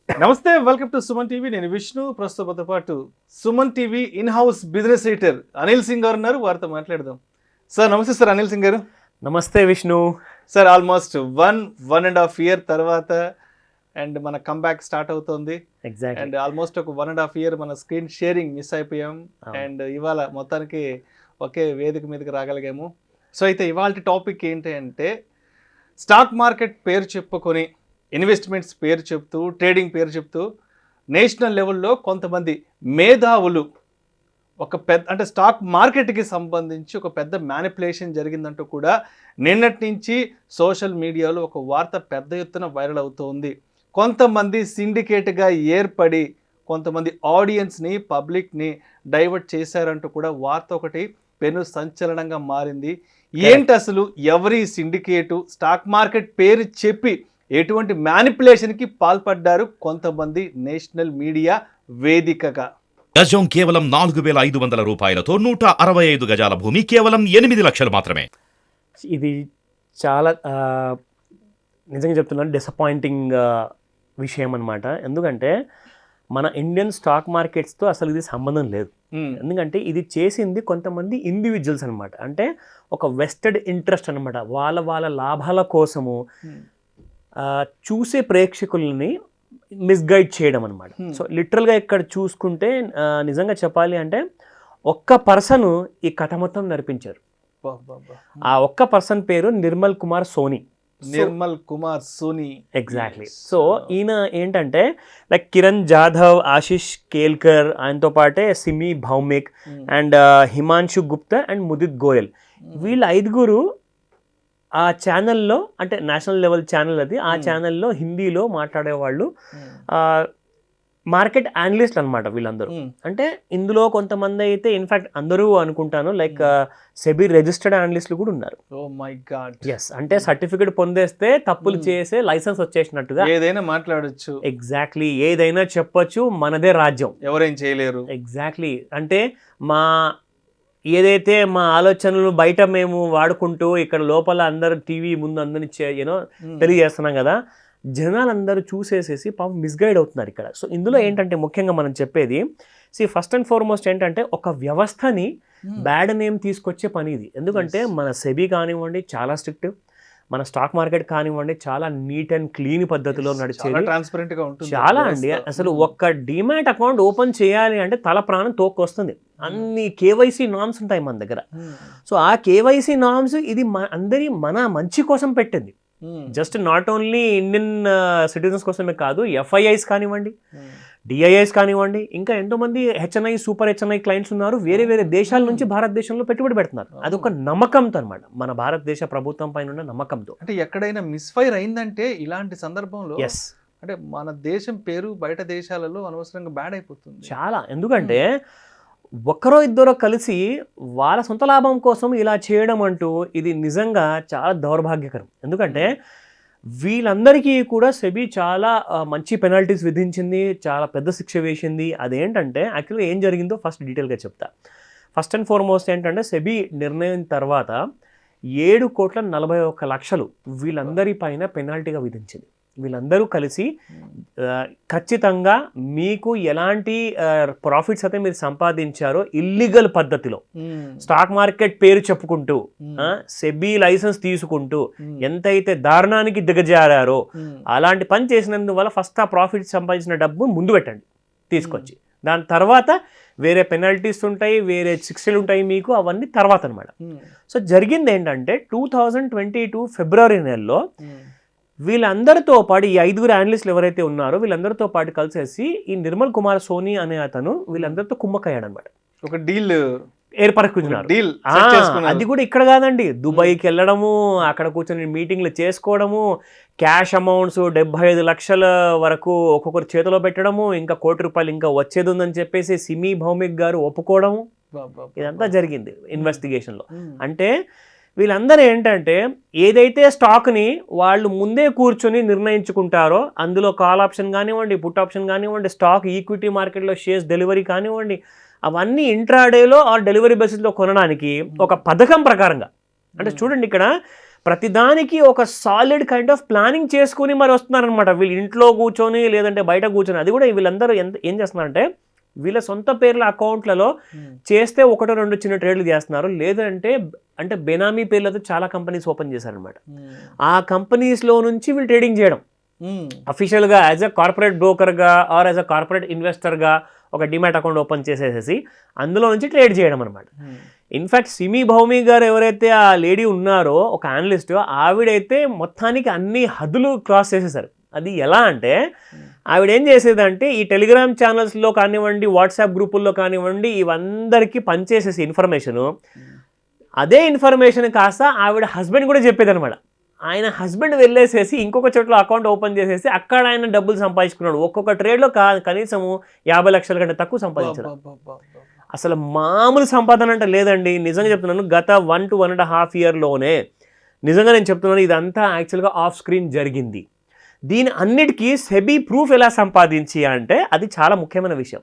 నమస్తే, welcome to Suman TV. నేను విష్ణు. ప్రస్తుతంతో పాటు Suman TV in house business editor Anil Singh గారు ఉన్నారు. వారితో మాట్లాడదాం. సార్ నమస్తే. సార్ అనిల్ సింగ్ గారు. నమస్తే విష్ణు. సార్ ఆల్మోస్ట్ 1.5 year తర్వాత అండ్ మన కంబ్యాక్ స్టార్ట్ అవుతుంది. అండ్ ఆల్మోస్ట్ ఒక 1.5 year మన స్క్రీన్ షేరింగ్ మిస్ అయిపోయాం. అండ్ ఇవాళ మొత్తానికి ఒకే వేదిక మీదకి రాగలిగాము. సో అయితే ఇవాళ టాపిక్ ఏంటి అంటే, స్టాక్ మార్కెట్ పేరు చెప్పుకొని ఇన్వెస్ట్మెంట్స్ పేరు చెప్తూ, ట్రేడింగ్ పేరు చెప్తూ నేషనల్ లెవెల్లో కొంతమంది మేధావులు ఒక పెద్ద అంటే స్టాక్ మార్కెట్కి సంబంధించి ఒక పెద్ద మ్యానిపులేషన్ జరిగిందంటూ కూడా నిన్నటి నుంచి సోషల్ మీడియాలో ఒక వార్త పెద్ద ఎత్తున వైరల్ అవుతోంది. కొంతమంది సిండికేట్గా ఏర్పడి కొంతమంది ఆడియన్స్ని, పబ్లిక్ని డైవర్ట్ చేశారంటూ కూడా వార్త ఒకటి పెను సంచలనంగా మారింది. ఏంటి అసలు ఎవరి సిండికేటు, స్టాక్ మార్కెట్ పేరు చెప్పి ఎటువంటి మ్యానిపులేషన్కి పాల్పడ్డారు కొంతమంది నేషనల్ మీడియా వేదికగా? గజం కేవలం 4,500 రూపాయలతో 165 గజాల భూమి కేవలం 8 లక్షలు మాత్రమే. ఇది చాలా నిజంగా చెప్తున్నాను, డిసప్పాయింటింగ్ విషయం అనమాట. ఎందుకంటే మన ఇండియన్ స్టాక్ మార్కెట్స్తో అసలు ఇది సంబంధం లేదు. ఎందుకంటే ఇది చేసింది కొంతమంది ఇండివిజువల్స్ అనమాట. అంటే ఒక వెస్టెడ్ ఇంట్రెస్ట్ అనమాట. వాళ్ళ లాభాల కోసము చూసే ప్రేక్షకుల్ని మిస్గైడ్ చేయడం అనమాట. సో లిటరల్గా ఇక్కడ చూసుకుంటే నిజంగా చెప్పాలి అంటే ఒక్క పర్సన్ ఈ కథ మొత్తం నడిపించారు. ఆ ఒక్క పర్సన్ పేరు నిర్మల్ కుమార్ సోనీ. ఎగ్జాక్ట్లీ. సో ఈయన ఏంటంటే లైక్ కిరణ్ జాధవ్, ఆశిష్ కేల్కర్, ఆయనతో పాటే సిమి భౌమిక్ అండ్ హిమాంశు గుప్తా అండ్ ముదిత్ గోయల్, వీళ్ళ 5 ఆ ఛానల్లో, అంటే నేషనల్ లెవెల్ ఛానల్ అది, ఆ ఛానల్లో హిందీలో మాట్లాడేవాళ్ళు, మార్కెట్ అనలిస్ట్ అనమాట వీళ్ళందరూ. అంటే ఇందులో కొంతమంది అయితే ఇన్ఫాక్ట్ అందరూ అనుకుంటాను లైక్ సెబీ రిజిస్టర్డ్ అనలిస్టులు కూడా ఉన్నారు. Oh my god. ఎస్, అంటే సర్టిఫికేట్ పొందేస్తే తప్పులు చేసే లైసెన్స్ వచ్చేసినట్టుగా ఏదైనా మాట్లాడొచ్చు. ఎగ్జాక్ట్లీ, ఏదైనా చెప్పొచ్చు, మనదే రాజ్యం, ఎవరేం చేయలేరు. ఎగ్జాక్ట్లీ. అంటే ఏదైతే మా ఆలోచనలు బయట మేము వాడుకుంటూ ఇక్కడ లోపల అందరూ టీవీ ముందు అందరినీ తెలియజేస్తున్నాం కదా, జనాలందరూ చూసేసేసి పాపం మిస్గైడ్ అవుతున్నారు ఇక్కడ. సో ఇందులో ఏంటంటే ముఖ్యంగా మనం చెప్పేది, ఫస్ట్ అండ్ ఫార్మోస్ట్ ఏంటంటే ఒక వ్యవస్థని బ్యాడ్ నేమ్ తీసుకొచ్చే పని ఇది. ఎందుకంటే మన సెబీ కానివ్వండి చాలా స్ట్రిక్ట్, మన స్టాక్ మార్కెట్ కానివ్వండి చాలా నీట్ అండ్ క్లీన్ పద్ధతిలో నడిచేది, ట్రాన్స్పరెంట్ గా ఉంటుంది. చాలా అండి. అసలు ఒక్క డిమాట్ అకౌంట్ ఓపెన్ చేయాలి అంటే తల ప్రాణం తోక్కొస్తుంది. అన్ని కేవైసీ నామ్స్ ఉంటాయి మన దగ్గర. సో ఆ కేవైసీ నామ్స్ ఇది మన మంచి కోసం పెట్టింది. Just not only Indian citizens కోసమే కాదు, ఎఫ్ఐఐస్ కానివ్వండి, డిఐఐస్ కానివ్వండి, ఇంకా ఎంతోమంది హెచ్ఎన్ఐ, సూపర్ హెచ్ఎన్ఐ క్లయింట్స్ ఉన్నారు. వేరే వేరే దేశాల నుంచి భారతదేశంలో పెట్టుబడి పెడుతున్నారు. అదొక నమ్మకంతో అనమాట, మన భారతదేశ ప్రభుత్వం పైన ఉన్న నమ్మకంతో. అంటే ఎక్కడైనా మిస్ఫైర్ అయిందంటే ఇలాంటి సందర్భంలో అంటే మన దేశం పేరు బయట దేశాలలో అనవసరంగా బ్యాడ్ అయిపోతుంది చాలా. ఎందుకంటే ఒక్కరో ఇద్దరో కలిసి వాళ్ళ సొంత లాభం కోసం ఇలా చేయడం అంటూ ఇది నిజంగా చాలా దౌర్భాగ్యకరం. ఎందుకంటే వీళ్ళందరికీ కూడా సెబీ చాలా మంచి పెనాల్టీస్ విధించింది, చాలా పెద్ద శిక్ష వేసింది. అదేంటంటే యాక్చువల్గా ఏం జరిగిందో ఫస్ట్ డీటెయిల్గా చెప్తా. ఫస్ట్ అండ్ ఫార్మోస్ట్ ఏంటంటే సెబీ నిర్ణయం తర్వాత 7,41,00,000 వీళ్ళందరి పైన పెనాల్టీగా విధించింది. వీళ్ళందరూ కలిసి ఖచ్చితంగా మీకు ఎలాంటి ప్రాఫిట్స్ అయితే మీరు సంపాదించారో ఇల్లీగల్ పద్ధతిలో స్టాక్ మార్కెట్ పేరు చెప్పుకుంటూ, సెబీ లైసెన్స్ తీసుకుంటూ ఎంతైతే దారుణానికి దిగజారారో అలాంటి పని చేసినందువల్ల ఫస్ట్ ఆ ప్రాఫిట్ సంపాదించిన డబ్బు ముందు పెట్టండి తీసుకొచ్చి, దాని తర్వాత వేరే పెనాల్టీస్ ఉంటాయి, వేరే శిక్షలు ఉంటాయి మీకు, అవన్నీ తర్వాత అనమాట. సో జరిగింది ఏంటంటే 2022 ఫిబ్రవరి నెలలో వీళ్ళందరితో పాటు ఈ 5 అనలిస్టులు ఎవరైతే ఉన్నారో వీళ్ళందరితో పాటు కలిసేసి ఈ నిర్మల్ కుమార్ సోనీ అనే అతను వీళ్ళందరితో కుమ్మక్కయ్యాడు అనమాట. ఒక డీల్ ఏర్పరచుకున్నారు. అది కూడా ఇక్కడ కాదండి, దుబాయ్కి వెళ్ళడము, అక్కడ కూర్చొని మీటింగ్లు చేసుకోవడము, క్యాష్ అమౌంట్స్ 75 లక్షల వరకు ఒక్కొక్కరు చేతిలో పెట్టడము, ఇంకా ₹1,00,00,000 ఇంకా వచ్చేది ఉందని చెప్పేసి సిమి భౌమిక్ గారు ఒప్పుకోవడము, ఇదంతా జరిగింది ఇన్వెస్టిగేషన్లో. అంటే వీళ్ళందరూ ఏంటంటే ఏదైతే స్టాక్ని వాళ్ళు ముందే కూర్చొని నిర్ణయించుకుంటారో అందులో కాల్ ఆప్షన్ కానివ్వండి, పుట్ ఆప్షన్ కానివ్వండి, స్టాక్ ఈక్విటీ మార్కెట్లో షేర్స్ డెలివరీ కానివ్వండి, అవన్నీ ఇంట్రాడేలో ఆ డెలివరీ బేసిస్లో కొనడానికి ఒక పథకం ప్రకారంగా. అంటే చూడండి ఇక్కడ ప్రతిదానికి ఒక సాలిడ్ కైండ్ ఆఫ్ ప్లానింగ్ చేసుకుని మరి వస్తున్నారనమాట. వీళ్ళు ఇంట్లో కూర్చొని లేదంటే బయట కూర్చొని, అది కూడా వీళ్ళందరూ ఏం చేస్తున్నారంటే వీళ్ళ సొంత పేర్ల అకౌంట్లలో చేస్తే 1-2 చిన్న ట్రేడ్లు చేస్తున్నారు, లేదంటే బెనామీ పేర్లతో చాలా కంపెనీస్ ఓపెన్ చేశారనమాట. ఆ కంపెనీస్లో నుంచి వీళ్ళు ట్రేడింగ్ చేయడం అఫీషియల్గా యాజ్ అ కార్పొరేట్ బ్రోకర్గా ఆర్ యాజ్ అ కార్పొరేట్ ఇన్వెస్టర్గా ఒక డిమాట్ అకౌంట్ ఓపెన్ చేసేసి అందులో నుంచి ట్రేడ్ చేయడం అనమాట. ఇన్ఫ్యాక్ట్ సిమి భౌమి గారు ఎవరైతే ఆ లేడీ ఉన్నారో ఒక అనలిస్ట్, ఆవిడైతే మొత్తానికి అన్ని హద్దులు క్రాస్ చేసేసారు. అది ఎలా అంటే ఆవిడ ఏం చేసేదంటే ఈ టెలిగ్రామ్ ఛానల్స్లో కానివ్వండి, వాట్సాప్ గ్రూపుల్లో కానివ్వండి, ఇవందరికీ పనిచేసేసి ఇన్ఫర్మేషను, అదే ఇన్ఫర్మేషన్ కాస్త ఆవిడ హస్బెండ్ కూడా చెప్పేదనమాట. ఆయన హస్బెండ్ వెళ్ళేసేసి ఇంకొక చోట్ల అకౌంట్ ఓపెన్ చేసేసి అక్కడ ఆయన డబ్బులు సంపాదించుకున్నాడు. ఒక్కొక్క ట్రేడ్లో కనీసము 50 లక్షల కంటే తక్కువ సంపాదించాడు. అసలు మామూలు సంపాదన అంటే లేదండి. నిజంగా చెప్తున్నాను, గత 1 to 1.5 yearలోనే నిజంగా నేను చెప్తున్నాను, ఇదంతా యాక్చువల్గా ఆఫ్ స్క్రీన్ జరిగింది. దీని అన్నిటికీ సెబీ ప్రూఫ్ ఎలా సంపాదించి అంటే అది చాలా ముఖ్యమైన విషయం.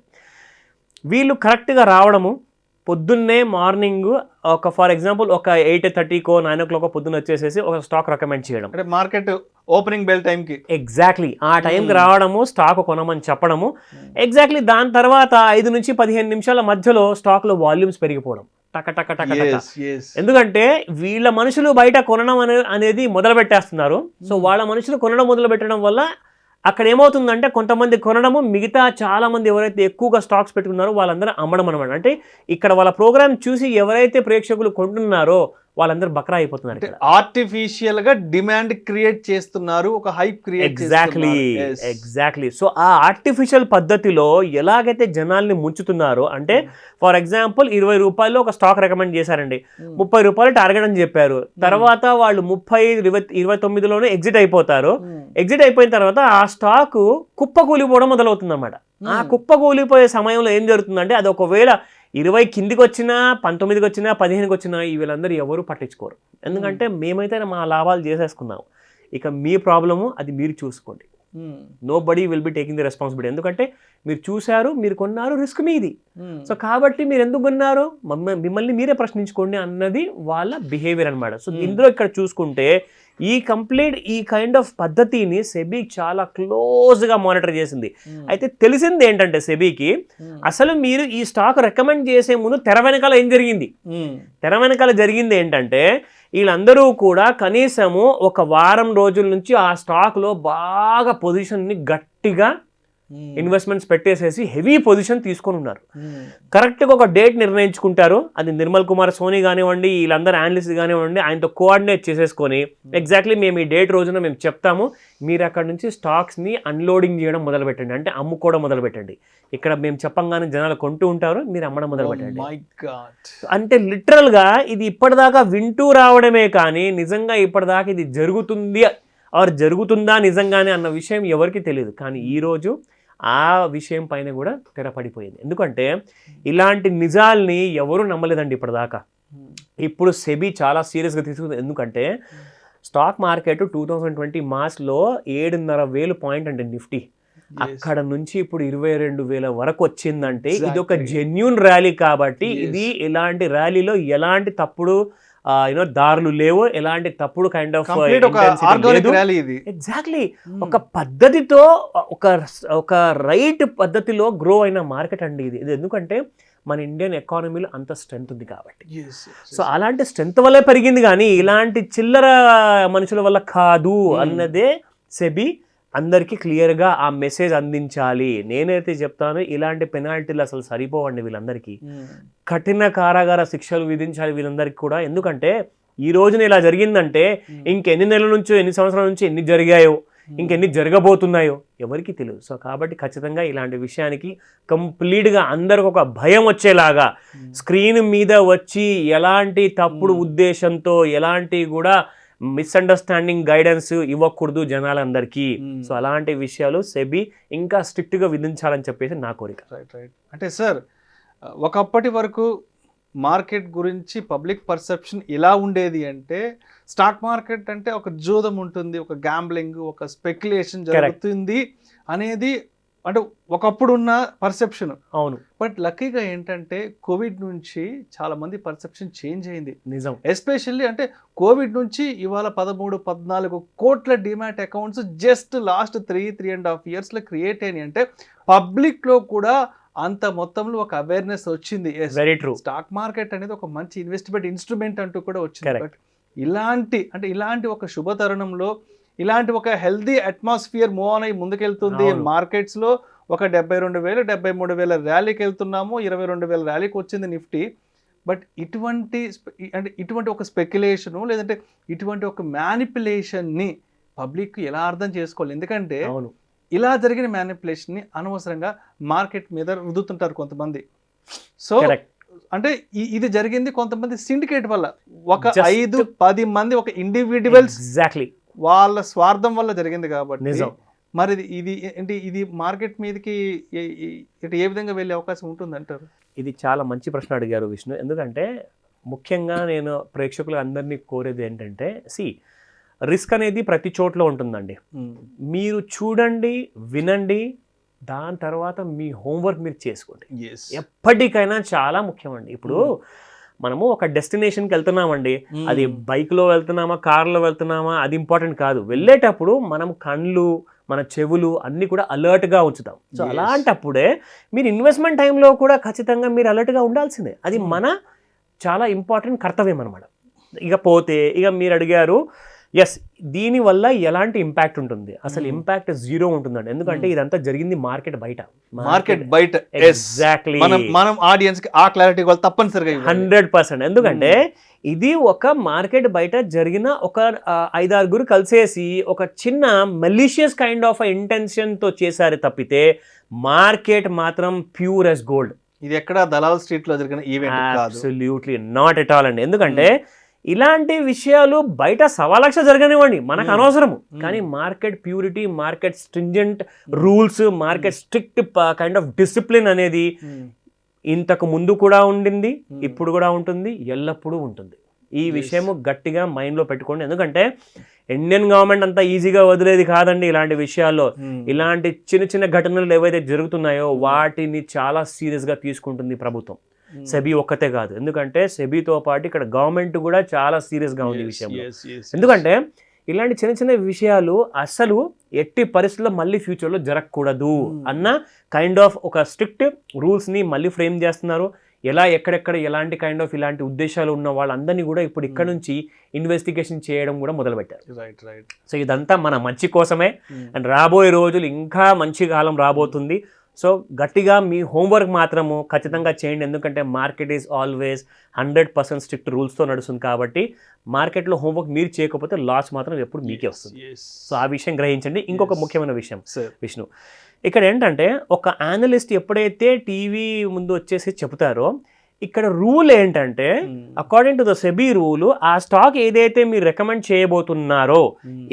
వీళ్ళు కరెక్ట్గా రావడము, పొద్దున్నే మార్నింగ్ ఒక ఫర్ ఎగ్జాంపుల్ ఒక 8:30కో 9 o'clock పొద్దున్న వచ్చేసేసి ఒక స్టాక్ రికమెండ్ చేయడం, అంటే మార్కెట్ ఓపెనింగ్ బెల్ టైంకి ఎగ్జాక్ట్లీ ఆ టైంకి రావడము, స్టాక్ కొనమని చెప్పడము. ఎగ్జాక్ట్లీ దాని తర్వాత 5 నుంచి 15 నిమిషాల మధ్యలో స్టాక్లో వాల్యూమ్స్ పెరిగిపోవడం టక టక టక టక. ఎందుకంటే వీళ్ళ మనుషులు బయట కొనడం అనేది మొదలు పెట్టేస్తున్నారు. సో వాళ్ళ మనుషులు కొనడం మొదలు పెట్టడం వల్ల అక్కడ ఏమవుతుందంటే కొంతమంది కొనడము, మిగతా చాలా మంది ఎవరైతే ఎక్కువగా స్టాక్స్ పెట్టుకున్నారో వాళ్ళందరూ అమ్మడం అనమాట. అంటే ఇక్కడ వాళ్ళ ప్రోగ్రామ్ చూసి ఎవరైతే ప్రేక్షకులు కొంటున్నారో వాళ్ళందరూ బక్రా అయిపోతున్నారు. ఆర్టిఫిషియల్ గా డిమాండ్ క్రియేట్ చేస్తున్నారు, ఒక హైప్ క్రియేట్. ఎగ్జాక్ట్లీ. సో ఆ ఆర్టిఫిషియల్ పద్ధతిలో ఎలాగైతే జనాల్ని ముంచుతున్నారో, అంటే ఫర్ ఎగ్జాంపుల్ 20 రూపాయలు ఒక స్టాక్ రికమెండ్ చేశారండి, 30 రూపాయలు టార్గెట్ అని చెప్పారు. తర్వాత వాళ్ళు 29లోనే ఎగ్జిట్ అయిపోతారు. ఎగ్జిట్ అయిపోయిన తర్వాత ఆ స్టాక్ కుప్పకూలిపోవడం మొదలవుతుంది అన్నమాట. ఆ కుప్పకూలిపోయే సమయంలో ఏం జరుగుతుందంటే అది ఒకవేళ 20 కిందికి వచ్చినా, 19కి వచ్చినా, 15కి వచ్చినా వీళ్ళందరూ ఎవరు పట్టించుకోరు. ఎందుకంటే మేమైతే మా లాభాలు చేసేసుకున్నాము, ఇక మీ ప్రాబ్లము అది మీరు చూసుకోండి. Nobody will be taking the responsibility. ఎందుకంటే మీరు చూశారు, మీరు కొన్నారు, రిస్క్ మీది. సో కాబట్టి మీరు ఎందుకు కొన్నారు, మిమ్మల్ని మీరే ప్రశ్నించుకోండి అన్నది వాళ్ళ బిహేవియర్ అనమాట. సో ఇందులో ఇక్కడ చూసుకుంటే ఈ కైండ్ ఆఫ్ పద్ధతిని సెబీ చాలా క్లోజ్గా మానిటర్ చేసింది. అయితే తెలిసింది ఏంటంటే సెబీకి అసలు మీరు ఈ స్టాక్ రికమెండ్ చేసే ముందు తెర వెనకాల ఏం జరిగింది, తెర వెనకాల జరిగింది ఏంటంటే వీళ్ళందరూ కూడా కనీసము ఒక వారం రోజుల నుంచి ఆ స్టాక్లో బాగా పొజిషన్ని గట్టిగా ఇన్వెస్ట్మెంట్స్ పెట్టేసేసి హెవీ పొజిషన్ తీసుకొని ఉన్నారు. కరెక్ట్గా ఒక డేట్ నిర్ణయించుకుంటారు. అది నిర్మల్ కుమార్ సోనీ కానివ్వండి, వీళ్ళందరూ అనలిస్ట్ కానివ్వండి, ఆయనతో కోఆర్డినేట్ చేసేసుకొని ఎగ్జాక్ట్లీ మేము ఈ డేట్ రోజున మేము చెప్తాము, మీరు అక్కడ నుంచి స్టాక్స్ని అన్లోడింగ్ చేయడం మొదలు పెట్టండి, అంటే అమ్ముకోవడం మొదలు పెట్టండి. ఇక్కడ మేము చెప్పంగానే జనాలు కొంటూ ఉంటారు, మీరు అమ్మడం మొదలు పెట్టండి. అంటే లిటరల్గా ఇది ఇప్పటిదాకా వింటూ రావడమే కానీ నిజంగా ఇప్పటిదాకా ఇది జరుగుతుంది ఆర్ జరుగుతుందా నిజంగానే అన్న విషయం ఎవరికి తెలియదు. కానీ ఈరోజు ఆ విషయం పైన కూడా తెరపడిపోయింది. ఎందుకంటే ఇలాంటి నిజాల్ని ఎవరు నమ్మలేదండి ఇప్పటిదాకా. ఇప్పుడు సెబీ చాలా సీరియస్గా తీసుకుంది. ఎందుకంటే స్టాక్ మార్కెట్ 2020 మార్చ్లో 7,500 పాయింట్ అంటే నిఫ్టీ, అక్కడ నుంచి ఇప్పుడు 22,000 వరకు వచ్చిందంటే ఇది ఒక జెన్యూన్ ర్యాలీ. కాబట్టి ఇది ఇలాంటి ర్యాలీలో ఎలాంటి తప్పుడు దారులు లేవు, ఎలాంటి తప్పుడు కైండ్ ఆఫ్ ఎగ్జాక్ట్లీ ఒక పద్ధతితో ఒక రైట్ పద్ధతిలో గ్రో అయిన మార్కెట్ అండి ఇది. ఎందుకంటే మన ఇండియన్ ఎకానమీలో అంత స్ట్రెంత్ ఉంది కాబట్టి. సో అలాంటి స్ట్రెంత్ వల్లే పెరిగింది, కానీ ఇలాంటి చిల్లర మనుషుల వల్ల కాదు అన్నదే సెబీ అందరికీ క్లియర్గా ఆ మెసేజ్ అందించాలి. నేనైతే చెప్తాను, ఇలాంటి పెనాల్టీలు అసలు సరిపోవండి వీళ్ళందరికీ. కఠిన కారాగార శిక్షలు విధించాలి వీళ్ళందరికీ కూడా. ఎందుకంటే ఈ రోజున ఇలా జరిగిందంటే ఇంకెన్ని నెలల నుంచో, ఎన్ని సంవత్సరాల నుంచి ఎన్ని జరిగాయో, ఇంకెన్ని జరగబోతున్నాయో ఎవరికి తెలియదు. సో కాబట్టి ఖచ్చితంగా ఇలాంటి విషయానికి కంప్లీట్గా అందరికి ఒక భయం వచ్చేలాగా స్క్రీన్ మీద వచ్చి ఎలాంటి తప్పుడు ఉద్దేశంతో ఎలాంటి కూడా మిస్అండర్స్టాండింగ్ గైడెన్స్ ఇవ్వకూడదు జనాలందరికీ. సో అలాంటి విషయాలు సెబీ ఇంకా స్ట్రిక్ట్గా విధించాలని చెప్పేసి నా కోరిక. రైట్. అంటే సార్, ఒకప్పటి వరకు మార్కెట్ గురించి పబ్లిక్ పర్సెప్షన్ ఇలా ఉండేది అంటే స్టాక్ మార్కెట్ అంటే ఒక జూదం ఉంటుంది, ఒక గ్యాంబ్లింగ్, ఒక స్పెక్యులేషన్ జరుగుతుంది అనేది అంటే ఒకప్పుడు ఉన్న పర్సెప్షన్. అవును, బట్ లక్కీగా ఏంటంటే కోవిడ్ నుంచి చాలా మంది పర్సెప్షన్ చేంజ్ అయింది. నిజం. ఎస్పెషల్లీ అంటే కోవిడ్ నుంచి ఇవాళ 13-14 కోట్ల డిమాట్ అకౌంట్స్ జస్ట్ లాస్ట్ 3.5 ఇయర్స్లో క్రియేట్ అయినాయి. అంటే పబ్లిక్లో కూడా అంత మొత్తంలో ఒక అవేర్నెస్ వచ్చింది. Very true. స్టాక్ మార్కెట్ అనేది ఒక మంచి ఇన్వెస్ట్మెంట్ ఇన్స్ట్రుమెంట్ అంటూ కూడా వచ్చింది. Correct. బట్ ఇలాంటి ఒక శుభ తరుణంలో ఇలాంటి ఒక హెల్దీ అట్మాస్ఫియర్ మూవ్ ఆన్ అయ్యి ముందుకెళ్తుంది. అవును. మార్కెట్స్లో ఒక 72,000 73,000 ర్యాలీకి వెళ్తున్నాము, 22,000 ర్యాలీకి వచ్చింది నిఫ్టీ. బట్ ఇటువంటి ఒక స్పెక్యులేషను లేదంటే ఇటువంటి ఒక మ్యానిపులేషన్ని పబ్లిక్ ఎలా అర్థం చేసుకోవాలి? ఎందుకంటే అవును, ఇలా జరిగిన మ్యానిపులేషన్ని అనవసరంగా మార్కెట్ మీద రుద్దుతుంటారు కొంతమంది. So correct. అంటే ఇది జరిగింది కొంతమంది సిండికేట్ వల్ల, ఒక Just- 5-10 మంది ఒక ఇండివిజువల్స్ ఎగ్జాక్ట్లీ, వాళ్ళ స్వార్థం వల్ల జరిగింది కాబట్టి. నిజం. మరి ఇది మార్కెట్ మీదకి ఏ విధంగా వెళ్ళే అవకాశం ఉంటుంది అంటారు? ఇది చాలా మంచి ప్రశ్న అడిగారు విష్ణు. ఎందుకంటే ముఖ్యంగా నేను ప్రేక్షకులు అందరినీ కోరేది ఏంటంటే, రిస్క్ అనేది ప్రతి చోట్ల ఉంటుందండి. మీరు చూడండి, వినండి, దాని తర్వాత మీ హోంవర్క్ మీరు చేసుకోండి. ఎప్పటికైనా చాలా ముఖ్యమండి. ఇప్పుడు మనము ఒక డెస్టినేషన్కి వెళ్తున్నామండి, అది బైక్లో వెళ్తున్నామా కార్లో వెళ్తున్నామా అది ఇంపార్టెంట్ కాదు. వెళ్ళేటప్పుడు మనం కళ్ళు మన చెవులు అన్నీ కూడా అలర్ట్గా ఉంచుతాం. సో అలాంటప్పుడే మీరు ఇన్వెస్ట్మెంట్ టైంలో కూడా ఖచ్చితంగా మీరు అలర్ట్గా ఉండాల్సిందే. అది మన చాలా ఇంపార్టెంట్ కర్తవ్యం అనమాట. ఇక మీరు అడిగారు, ఎస్, దీనివల్ల ఎలాంటి ఇంపాక్ట్ ఉంటుంది? అసలు ఇంపాక్ట్ 0 ఉంటుందండి. ఎందుకంటే ఇదంతా జరిగింది మార్కెట్ బయట. ఎగ్జాక్ట్లీ, మనం ఆడియన్స్ కి ఆ క్లారిటీ వాళ్ళు తప్పనిసరిగా 100%. ఎందుకంటే ఇది ఒక మార్కెట్ బయట జరిగిన ఒక 5-6 కలిసేసి ఒక చిన్న మెలీషియస్ కైండ్ ఆఫ్ ఇంటెన్షన్ తో చేశారు తప్పితే మార్కెట్ మాత్రం ప్యూర్ ఎస్ గోల్డ్. ఇది ఎక్కడ దలాల్ స్ట్రీట్ లో జరిగిన ఈవెంట్ కాదు. అబ్సల్యూట్లీ నాట్ ఎట్ ఆల్ అండి. ఎందుకంటే ఇలాంటి విషయాలు బయట 1,00,000 జరగనివ్వండి, మనకు అనవసరము. కానీ market purity, market stringent rules, market strict kind of discipline అనేది ఇంతకు ముందు కూడా ఉండింది, ఇప్పుడు కూడా ఉంటుంది, ఎల్లప్పుడూ ఉంటుంది. ఈ విషయము గట్టిగా మైండ్లో పెట్టుకోండి. ఎందుకంటే ఇండియన్ గవర్నమెంట్ అంతా ఈజీగా వదిలేది కాదండి ఇలాంటి విషయాల్లో. ఇలాంటి చిన్న చిన్న ఘటనలు ఏవైతే జరుగుతున్నాయో వాటిని చాలా సీరియస్గా తీసుకుంటుంది ప్రభుత్వం. సెబీ ఒక్కతే కాదు, ఎందుకంటే సెబీతో పాటు ఇక్కడ గవర్నమెంట్ కూడా చాలా సీరియస్గా ఉంది ఈ విషయంలో. ఎందుకంటే ఇలాంటి చిన్న చిన్న విషయాలు అసలు ఎట్టి పరిస్థితుల్లో మళ్ళీ ఫ్యూచర్లో జరగకూడదు అన్న కైండ్ ఆఫ్ ఒక స్ట్రిక్ట్ రూల్స్ని మళ్ళీ ఫ్రేమ్ చేస్తున్నారు. ఎక్కడెక్కడ ఎలాంటి కైండ్ ఆఫ్ ఇలాంటి ఉద్దేశాలు ఉన్న వాళ్ళందరినీ కూడా ఇప్పుడు ఇక్కడ నుంచి ఇన్వెస్టిగేషన్ చేయడం కూడా మొదలుపెట్టారు. సో ఇదంతా మన మంచి కోసమే. అండ్ రాబోయే రోజులు ఇంకా మంచి కాలం రాబోతుంది. సో గట్టిగా మీ హోంవర్క్ మాత్రము ఖచ్చితంగా చేయండి. ఎందుకంటే మార్కెట్ ఈజ్ ఆల్వేస్ 100% స్ట్రిక్ట్ రూల్స్తో నడుస్తుంది కాబట్టి మార్కెట్లో హోంవర్క్ మీరు చేయకపోతే లాస్ మాత్రం ఎప్పుడు మీకే వస్తుంది. సో ఆ విషయం గ్రహించండి. ఇంకొక ముఖ్యమైన విషయం విష్ణు, ఇక్కడ ఏంటంటే ఒక అనలిస్ట్ ఎప్పుడైతే టీవీ ముందు వచ్చేసి చెబుతారో ఇక్కడ రూల్ ఏంటంటే according to the SEBI rule ఆ స్టాక్ ఏదైతే మీరు రికమెండ్ చేయబోతున్నారో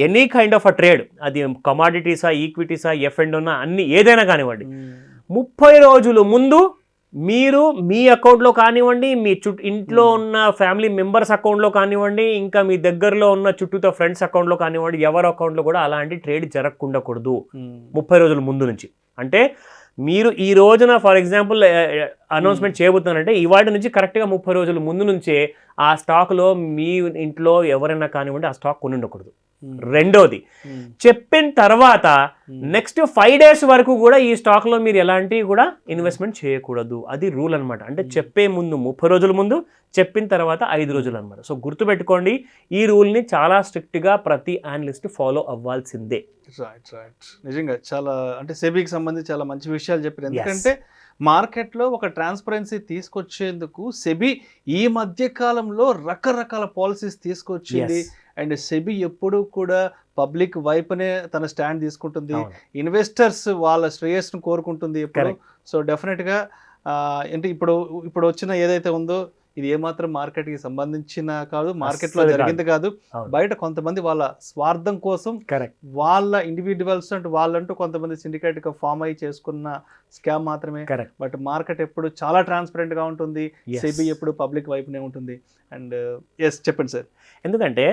any kind of a trade, అది కమాడిటీసా, ఈక్విటీసా, ఎఫ్&ఓనా అన్ని ఏదైనా కానివ్వండి, 30 రోజులు ముందు మీరు మీ అకౌంట్లో కానివ్వండి, మీ ఇంట్లో ఉన్న ఫ్యామిలీ మెంబర్స్ అకౌంట్లో కానివ్వండి, ఇంకా మీ దగ్గరలో ఉన్న చుట్టూతో ఫ్రెండ్స్ అకౌంట్లో కానివ్వండి, ఎవరి అకౌంట్లో కూడా అలాంటి ట్రేడ్ జరగకూడదు 30 రోజుల ముందు నుంచి. అంటే మీరు ఈ రోజున ఫర్ ఎగ్జాంపుల్ అనౌన్స్మెంట్ చేయబోతున్నారంటే ఇవాటి నుంచి కరెక్ట్గా 30 రోజుల ముందు నుంచే ఆ స్టాక్లో మీ ఇంట్లో ఎవరైనా కానివ్వండి ఆ స్టాక్ కొని ఉండకూడదు. రెండోది, చెప్పిన తర్వాత నెక్స్ట్ 5 days వరకు కూడా ఈ స్టాక్లో మీరు ఎలాంటి కూడా ఇన్వెస్ట్మెంట్ చేయకూడదు. అది రూల్ అనమాట. అంటే చెప్పే ముందు 30 రోజుల ముందు, చెప్పిన తర్వాత 5 రోజులు అనమాట. సో గుర్తుపెట్టుకోండి, ఈ రూల్ని చాలా స్ట్రిక్ట్గా ప్రతి అనలిస్ట్ ఫాలో అవ్వాల్సిందే. నిజంగా చాలా అంటే సెబీకి సంబంధించి చాలా మంచి విషయాలు చెప్పారు. ఎందుకంటే మార్కెట్లో ఒక ట్రాన్స్పరెన్సీ తీసుకొచ్చేందుకు సెబీ ఈ మధ్య కాలంలో రకరకాల పాలసీస్ తీసుకొచ్చింది. అండ్ సెబీ ఎప్పుడూ కూడా పబ్లిక్ వైపునే తన స్టాండ్ తీసుకుంటుంది, ఇన్వెస్టర్స్ వాళ్ళ శ్రేయస్సును కోరుకుంటుంది ఎప్పుడు. సో డెఫినెట్గా అంటే ఇప్పుడు వచ్చిన ఏదైతే ఉందో ఇది ఏమాత్రం మార్కెట్కి సంబంధించిన కాదు, మార్కెట్లో జరిగింది కాదు. బయట కొంతమంది వాళ్ళ స్వార్థం కోసం వాళ్ళ ఇండివిజువల్స్ అంటే వాళ్ళంటూ కొంతమంది సిండికేట్గా ఫామ్ అయ్యి చేసుకున్న స్కామ్ మాత్రమే. బట్ మార్కెట్ ఎప్పుడు చాలా ట్రాన్స్పరెంట్గా ఉంటుంది, సెబీ ఎప్పుడు పబ్లిక్ వైపునే ఉంటుంది. అండ్ చెప్పండి సార్. ఎందుకంటే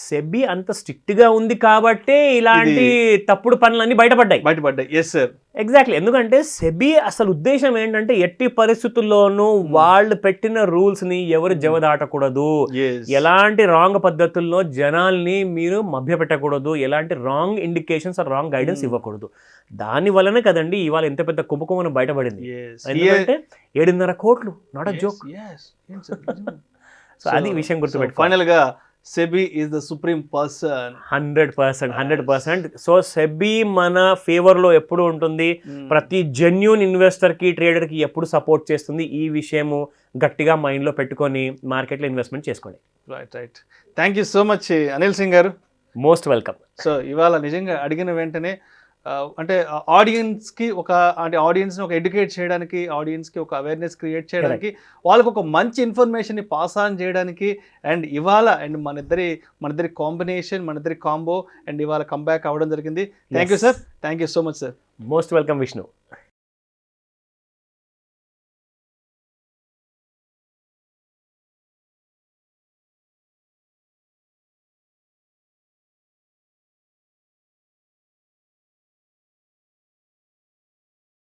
సెబీ అంత స్ట్రిక్ట్గా ఉంది కాబట్టి ఇలాంటి తప్పుడు పనులన్నీ బయటపడ్డాయి. Yes sir. ఎగ్జాక్ట్లీ, ఎందుకంటే సెబీ అసలు ఉద్దేశం ఏంటంటే ఎట్టి పరిస్థితుల్లోనూ వాళ్ళు పెట్టిన రూల్స్ ని ఎవరు జవదాటకూడదు, ఎలాంటి రాంగ్ పద్ధతుల్లో జనాల్ని మీరు మభ్యపెట్టకూడదు, ఎలాంటి రాంగ్ ఇండికేషన్స్ రాంగ్ గైడెన్స్ ఇవ్వకూడదు. దాని వల్లనే కదండి ఇవాళ ఎంత పెద్ద కుంభకోణం బయటపడింది. ఎందుకంటే 7.5 కోట్లు, నాట్ అ జోక్. సో అది విషయం గుర్తుపెట్టు. ఫైనల్ గా SEBI is the supreme person. 100%. So SEBI మన ఫేవర్ లో ఎప్పుడు ఉంటుంది, ప్రతి జెన్యూన్ ఇన్వెస్టర్ కి ట్రేడర్ కి ఎప్పుడు సపోర్ట్ చేస్తుంది. ఈ విషయము గట్టిగా మైండ్ లో పెట్టుకొని మార్కెట్ లో ఇన్వెస్ట్మెంట్ చేసుకోండి. Right. Thank you so much Anil Singh గారు. Most welcome. సో ఇవాళ నిజంగా అడిగిన వెంటనే అంటే ఆడియన్స్కి ఆడియన్స్ని ఒక ఎడ్యుకేట్ చేయడానికి, ఆడియన్స్కి ఒక అవేర్నెస్ క్రియేట్ చేయడానికి, వాళ్ళకు ఒక మంచి ఇన్ఫర్మేషన్ని పాస్ ఆన్ చేయడానికి, అండ్ ఇవాళ అండ్ మన ఇద్దరి కాంబినేషన్, మన ఇద్దరి కాంబో అండ్ ఇవాళ కంబ్యాక్ అవ్వడం జరిగింది. Thank you sir. Thank you so much sir. Most welcome Vishnu.